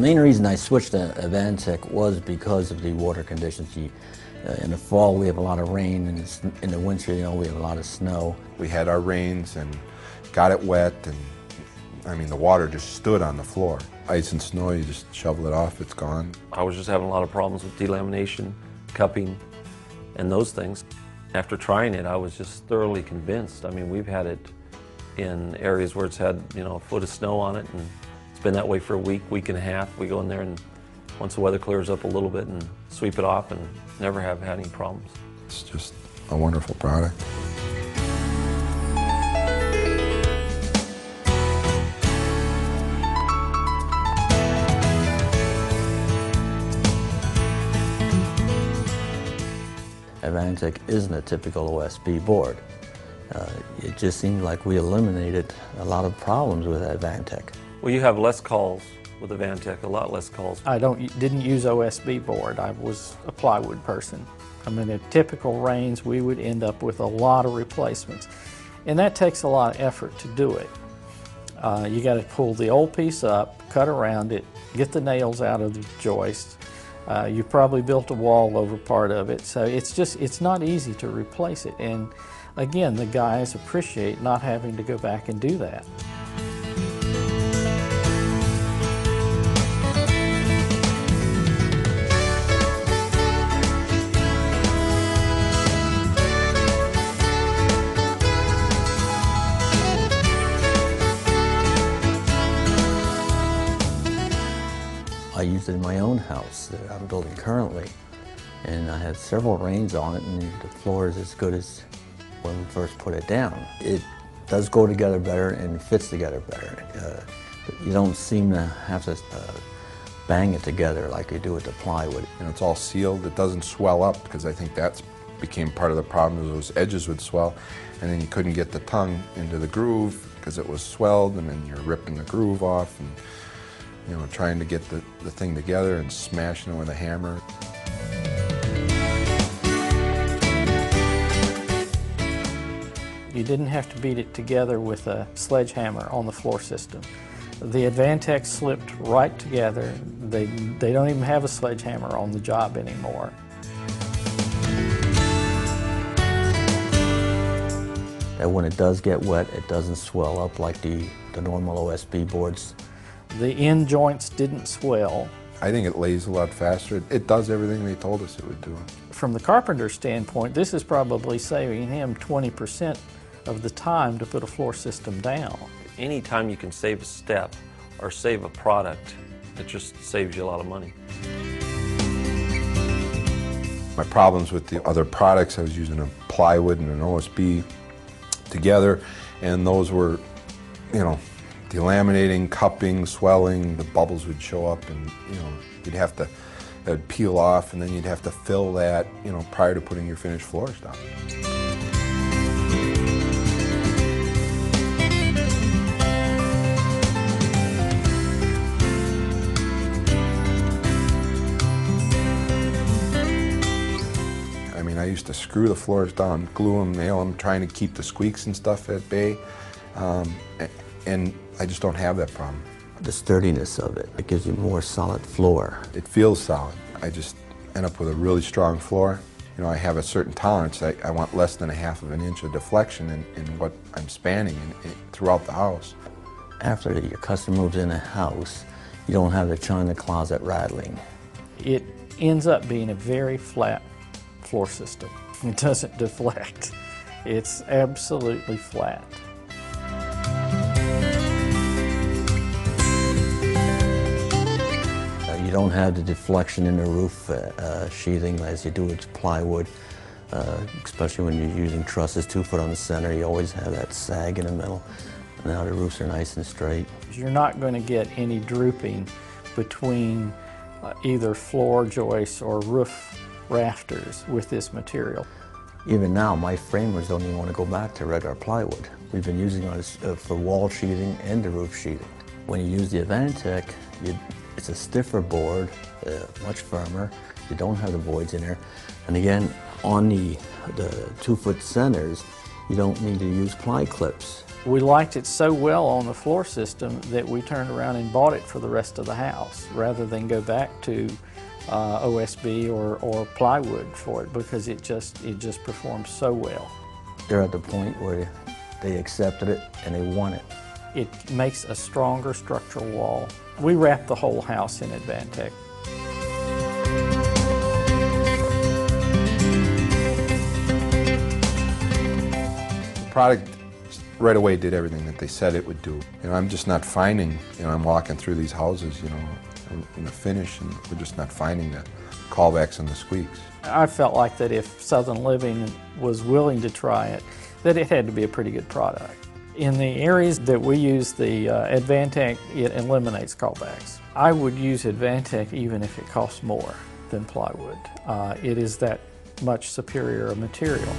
main reason I switched to AdvanTech was because of the water conditions. In the fall we have a lot of rain, and in the winter, you know, we have a lot of snow. We had our rains and got it wet, and I mean the water just stood on the floor. Ice and snow, you just shovel it off, it's gone. I was just having a lot of problems with delamination, cupping, and those things. After trying it, I was just thoroughly convinced. I mean, we've had it in areas where it's had, you know, a foot of snow on it, and it's been that way for a week, week and a half. We go in there, and once the weather clears up a little bit, and sweep it off, and never have had any problems. It's just a wonderful product. AdvanTech isn't a typical OSB board. It just seems like we eliminated a lot of problems with AdvanTech. Well, you have less calls with AdvanTech, a lot less calls. I didn't use OSB board. I was a plywood person. I mean, in typical rains, we would end up with a lot of replacements. And that takes a lot of effort to do it. You got to pull the old piece up, cut around it, get the nails out of the joist. You probably built a wall over part of it, so it's not easy to replace it. And again, the guys appreciate not having to go back and do that. I used it in my own house that I'm building currently, and I had several rains on it, and the floor is as good as when we first put it down. It does go together better and fits together better. You don't seem to have to bang it together like you do with the plywood. And it's all sealed. It doesn't swell up, because I think that's became part of the problem. Those edges would swell, and then you couldn't get the tongue into the groove because it was swelled, and then you're ripping the groove off and, you know, trying to get the thing together and smashing it with a hammer. You didn't have to beat it together with a sledgehammer on the floor system. The AdvanTech slipped right together. They don't even have a sledgehammer on the job anymore. And when it does get wet, it doesn't swell up like the normal OSB boards. The end joints didn't swell. I think it lays a lot faster. It does everything they told us it would do. From the carpenter's standpoint, this is probably saving him 20% of the time to put a floor system down. Anytime you can save a step or save a product, it just saves you a lot of money. My problems with the other products, I was using a plywood and an OSB together, and those were, you know, delaminating, cupping, swelling. The bubbles would show up, and, you know, you'd have to, it'd peel off, and then you'd have to fill that, you know, prior to putting your finished floors down. I mean, I used to screw the floors down, glue them, nail them, trying to keep the squeaks and stuff at bay, and I just don't have that problem. The sturdiness of it, it gives you more solid floor. It feels solid. I just end up with a really strong floor. You know, I have a certain tolerance. I want less than 1/2 of an inch of deflection in what I'm spanning throughout the house. After your customer moves in a house, you don't have the china closet rattling. It ends up being a very flat floor system. It doesn't deflect. It's absolutely flat. You don't have the deflection in the roof sheathing as you do with plywood, especially when you're using trusses 2 foot on the center. You always have that sag in the middle. Now the roofs are nice and straight. You're not going to get any drooping between either floor joists or roof rafters with this material. Even now, my framers don't even want to go back to regular plywood. We've been using it for wall sheathing and the roof sheathing. When you use the AdvanTech, it's a stiffer board, much firmer. You don't have the voids in there. And again, on the 2 foot centers, you don't need to use ply clips. We liked it so well on the floor system that we turned around and bought it for the rest of the house rather than go back to OSB or plywood for it, because it just performs so well. They're at the point where they accepted it and they want it. It makes a stronger structural wall. We wrap the whole house in AdvanTech. The product right away did everything that they said it would do. I'm just not finding, I'm walking through these houses, in the finish, and we're just not finding the callbacks and the squeaks. I felt like that if Southern Living was willing to try it, that it had to be a pretty good product. In the areas that we use the AdvanTech, it eliminates callbacks. I would use AdvanTech even if it costs more than plywood. It is that much superior a material.